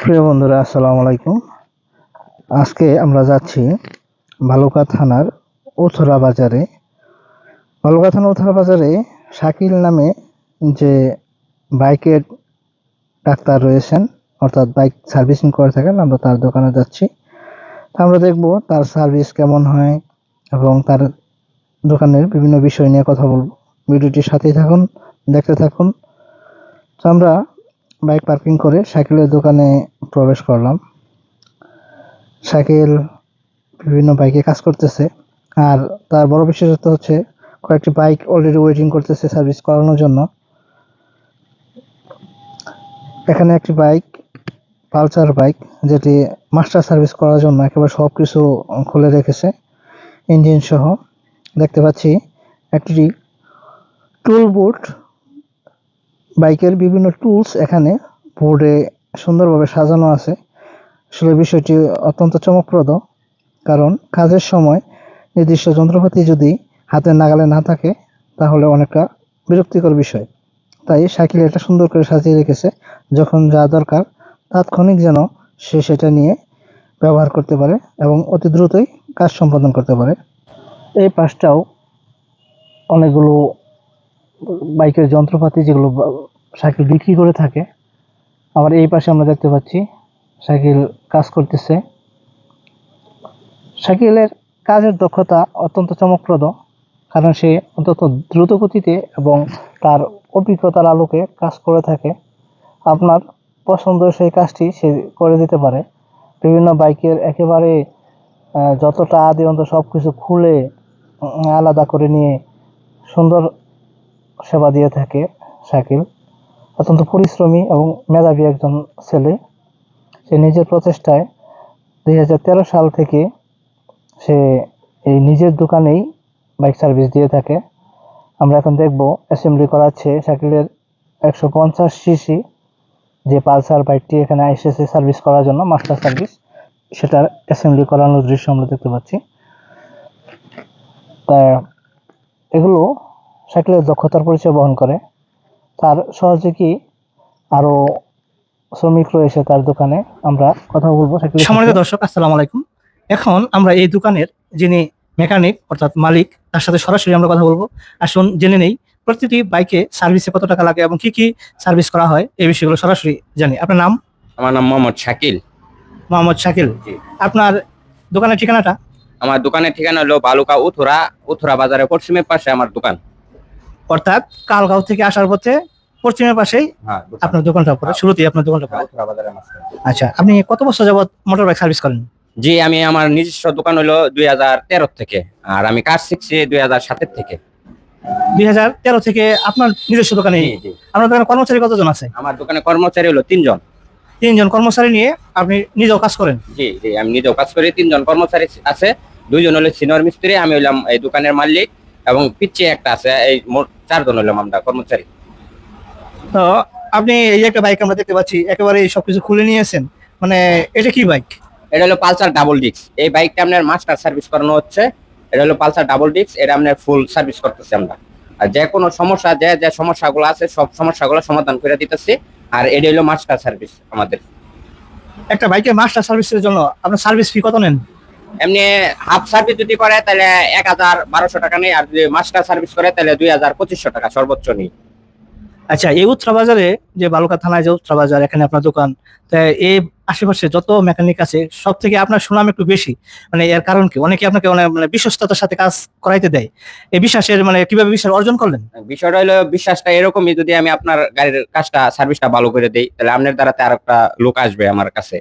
প্রিয় বন্ধুরা, আসসালামু আলাইকুম। আজকে আমরা যাচ্ছি ভালুকা থানার উথরা বাজারে। ভালুকা থানার উথরা বাজারে শাকিল নামে যে বাইকের ডাক্তার রয়েছেন, অর্থাৎ বাইক সার্ভিসিং করে থাকেন, আমরা তার দোকানে যাচ্ছি। আমরা দেখব তার সার্ভিস কেমন হয় এবং তার দোকানের বিভিন্ন বিষয় নিয়ে কথা বলবো। ভিডিওটির সাথেই থাকুন, দেখতে থাকুন। তো আমরা বাইক পার্কিং করে শাকিলের দোকানে প্রবেশ করলাম। শাকিল বিভিন্ন বাইকে কাজ করতেছে, আর তার বড় বিশেষত্ব হচ্ছে কয়েকটি বাইক অলরেডি ওয়েটিং করতেছে সার্ভিস করানোর জন্য। এখানে একটি বাইক পালসার বাইক, যেটি মাস্টার সার্ভিস করার জন্য একেবারে সব কিছু খুলে রেখেছে, ইঞ্জিন সহ। দেখতে পাচ্ছি একটি টুল বোর্ড, বাইকের বিভিন্ন টুলস এখানে বোর্ডে সুন্দরভাবে সাজানো আছে। আসলে বিষয়টি অত্যন্ত চমকপ্রদ, কারণ কাজের সময় নির্দিষ্ট যন্ত্রপাতি যদি হাতের নাগালে না থাকে তাহলে অনেকটা বিরক্তিকর বিষয়। তাই শাকিল এটা সুন্দর করে সাজিয়ে রেখেছে, যখন যা দরকার তাৎক্ষণিক যেন সে সেটা নিয়ে ব্যবহার করতে পারে এবং অতি দ্রুতই কাজ সম্পাদন করতে পারে। এই পাশটাও অনেকগুলো বাইকের যন্ত্রপাতি যেগুলো শাকিল বিক্রি করে থাকে। আবার এই পাশে আমরা দেখতে পাচ্ছি শাকিল কাজ করতেছে। শাকিলের কাজের দক্ষতা অত্যন্ত চমকপ্রদ, কারণ সে অত্যন্ত দ্রুত গতিতে এবং তার অভিজ্ঞতার আলোকে কাজ করে থাকে। আপনার পছন্দের সেই কাজটি সে করে দিতে পারে। বিভিন্ন বাইকের একেবারে যতটা আদি অন্ত সব কিছু খুলে আলাদা করে নিয়ে সুন্দর সেবা দিয়ে থাকে শাকিল। অত্যন্ত পরিশ্রমী এবং মেধাবী একজন ছেলে। সে নিজের প্রচেষ্টায় 2013 সাল থেকে সে এই নিজের দোকানেই বাইক সার্ভিস দিয়ে থাকে। আমরা এখন দেখব অ্যাসেম্বলি করাচ্ছে শাকিলের 150 সিসি যে পালসার বাইকটি এখানে এসেছে সার্ভিস করার জন্য, মাস্টার সার্ভিস, সেটার অ্যাসেম্বলি করানোর দৃশ্য আমরা দেখতে পাচ্ছি। তা এগুলো শাকিলের দক্ষতার পরিচয় বহন করে। তার সহযোগী আরো শ্রমিক রয়েছে তার দোকানে, আমরা কথা বলবো। সম্মানিত দর্শক, আসসালামু আলাইকুম। এখন আমরা এই দোকানের যিনি মেকানিক অর্থাৎ মালিক, তার সাথে সরাসরি আমরা কথা বলবো। আসুন জেনে নেই প্রতিটি বাইকে সার্ভিসে কত টাকা লাগে এবং কি কি সার্ভিস করা হয়, এই বিষয়গুলো সরাসরি জানি। আপনার নাম? আমার নাম মোহাম্মদ শাকিল। মোহাম্মদ শাকিল। আপনার দোকানের ঠিকানাটা? আমার দোকানের ঠিকানা হলো ভালুকা উথরা বাজারের পশ্চিমের পাশে আমার দোকান। অর্থাৎ কালগাঁও থেকে আসার পথে পশ্চিমের পাশেই আপনার দোকানটা পড়ে, শুরুতেই আপনার দোকানটা পড়ে। আচ্ছা, আপনি কত বছর যাবত মোটর বাইক সার্ভিস করেন? জি, আমি আমার নিজস্ব দোকান হলো 2013 থেকে, আর আমি কাজ শিখছি 2007 থেকে। 2013 থেকে আপনার নিজস্ব দোকানে? আপনার দোকানে কর্মচারী কতজন আছে? আমার দোকানে কর্মচারী হলো 3 জন। 3 জন কর্মচারী নিয়ে আপনি নিজেও কাজ করেন? জি জি, আমি নিজেও কাজ করি। 3 জন কর্মচারী আছে, 2 জন হলো সিনিয়র মিস্ত্রি, আমি হলাম এই দোকানের মালিক, এবং পিছিয়ে একটা আছে। এই মোট 4 জন হলাম আমরা কর্মচারী। তো আপনি এই একটা বাইক আমরা দেখতে পাচ্ছি, একেবারে সবকিছু খুলে নিয়েছেন, মানে এটা কি বাইক? এটা হলো পালসার ডাবল ডিস্ক। এই বাইকটা আপনার মাস্টার সার্ভিস করানো হচ্ছে। এটা হলো পালসার ডাবল ডিস্ক, এটা আপনার ফুল সার্ভিস করতেছি আমরা। আর যে কোনো সমস্যা, যে সমস্যাগুলো আছে সব সমস্যাগুলো সমাধান করে দিতেছি। আর এটা হলো মাস্টার সার্ভিস আমাদের। একটা বাইকের মাস্টার সার্ভিসের জন্য আপনার সার্ভিস ফি কত নেন? এমনি হাফ সার্ভিস যদি করে তাহলে 1000-1200 টাকা নেই, আর যদি মাস্টার সার্ভিস করে তাহলে 2000-2500 টাকা সর্বোচ্চ নেই। আচ্ছা, এই উত্তরা বাজারে যে ভালুকা থানায় যে উত্তরা বাজার, এখানে আপনার দোকান, তাই এই আশেপাশে যত মেকানিক আছে সব থেকে আপনার সুনাম একটু বেশি, মানে এর কারণ কি? অনেকে আপনাকে মানে বিশ্বস্ততার সাথে কাজ করাইতে দেয়, এই বিশ্বাসের মানে কিভাবে বিশ্বাস অর্জন করলেন? বিষয়টা হলো বিশ্বাসটা এরকমই, যদি আমি আপনার গাড়ির কাজটা সার্ভিসটা ভালো করে দেই তাহলে আপনার দ্বারাতে আর একটা লোক আসবে আমার কাছে।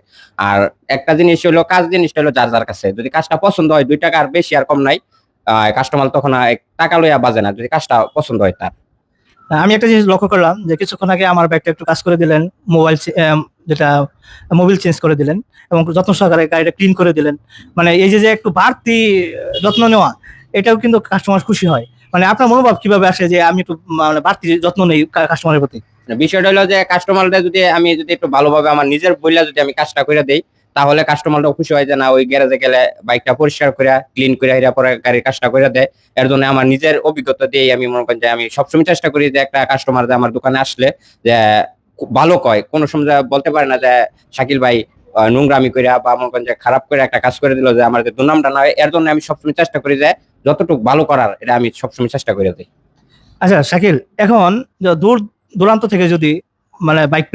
আর একটা জিনিস হলো, কাজ জিনিসটা হলো যার যার কাছে, যদি কাজটা পছন্দ হয় 2 টাকা আর বেশি আর কম নাই, কাস্টমার তখন টাকা লইয়া বাজে না, যদি কাজটা পছন্দ হয় তার। আমি একটা জিনিস লক্ষ্য করলাম যে কিছুক্ষণ আগে আমার ব্যাগটা একটু কাজ করে দিলেন, মোবাইল যেটা মোবিল চেঞ্জ করে দিলেন এবং যত্ন সহকারে গাড়িটা ক্লিন করে দিলেন। মানে এই যে একটু বাড়তি যত্ন নেওয়া, এটাও কিন্তু কাস্টমার খুশি হয়। মানে আপনার মনোভাব কিভাবে আসে যে আমি একটু মানে বাড়তি যত্ন নেই কাস্টমারের প্রতি? বিষয়টা হলো যে কাস্টমারদের যদি আমি একটু ভালোভাবে আমার নিজের বইলা যদি আমি কাজটা করে দেই, তাহলে কাস্টমারটাও খুশি হয় যে না, ওই গ্যারেজে গেলে বাইকটা পরিষ্কার করে ক্লিন করে এরা পরে গাড়ির কাজটা করে দেয়। এর জন্য আমার নিজের অভিজ্ঞতা দিয়ে আমি মনে করেন যে আমি সবসময় চেষ্টা করি যে একটা কাস্টমার যে আমার দোকানে আসলে যে খুব ভালো কয়, কোনো সময় বলতে পারে না যে শাকিল ভাই নোংরামি করে বা মনে করেন যে খারাপ করে একটা কাজ করে দিল যে আমার যে দুর্নামটা নয়। এর জন্য আমি সবসময় চেষ্টা করি যে যতটুকু ভালো করার এটা আমি সবসময় চেষ্টা করে দিই। আচ্ছা শাকিল, এখন দূর দূরান্ত থেকে যদি মানে বাইক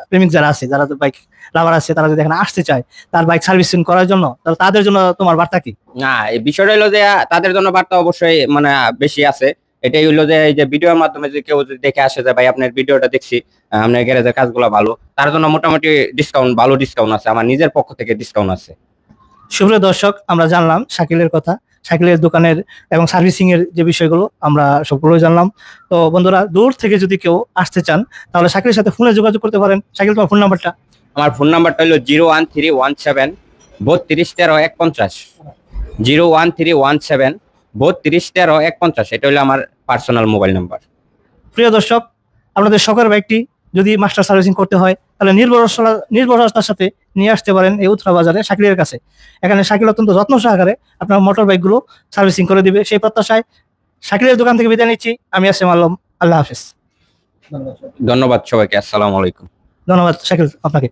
প্রেমিক যারা আছে, যারা বাইক লাভার আছে, তারা যদি এখানে আসতে চায় তার বাইক সার্ভিসিং করার জন্য, তাহলে তাদের জন্য তোমার বার্তা কি? না, এই বিষয়টা হলো যে তাদের জন্য বার্তা অবশ্যই মানে বেশি আছে। এটাই হলো যে এই যে ভিডিওর মাধ্যমে যদি কেউ যদি দেখে আসে যে ভাই আপনার ভিডিওটা দেখছি, আপনার গ্যারেজের কাজগুলো ভালো, তার জন্য মোটামুটি ডিসকাউন্ট, ভালো ডিসকাউন্ট আছে, আমার নিজের পক্ষ থেকে ডিসকাউন্ট আছে। সুপ্রিয় দর্শক, আমরা জানলাম শাকিলের কথা, শাকিলের দোকানের এবং সার্ভিসিং এর যে বিষয়গুলো আমরা সবগুলোই জানলাম। তো বন্ধুরা, দূর থেকে যদি কেউ আসতে চান তাহলে শাকিলের সাথে ফোনে যোগাযোগ করতে পারেন। শাকিল, তোমার ফোন নাম্বারটা? আমার ফোন নাম্বারটা হলো 01317 32 13 150, 01317 32 13 150। এটা হলো আমার পার্সোনাল মোবাইল নাম্বার। প্রিয় দর্শক, আপনাদের শখের বাইকটি যদি মাস্টার সার্ভিসিং করতে হয় তাহলে নির্ভরতার সাথে নিয়ে আসতে পারেন এই উত্তরা বাজারে শাকিলের কাছে। এখানে শাকিল অত্যন্ত যত্ন সহকারে আপনার মোটর বাইকগুলো সার্ভিসিং করে দিবে, সেই প্রত্যাশায় শাকিলের দোকান থেকে বিদায় নিচ্ছি। আমি আসিম আলম, আল্লাহ হাফিজ। ধন্যবাদ সবাইকে, আসসালামু আলাইকুম। ধন্যবাদ শাকিল আপনাকে।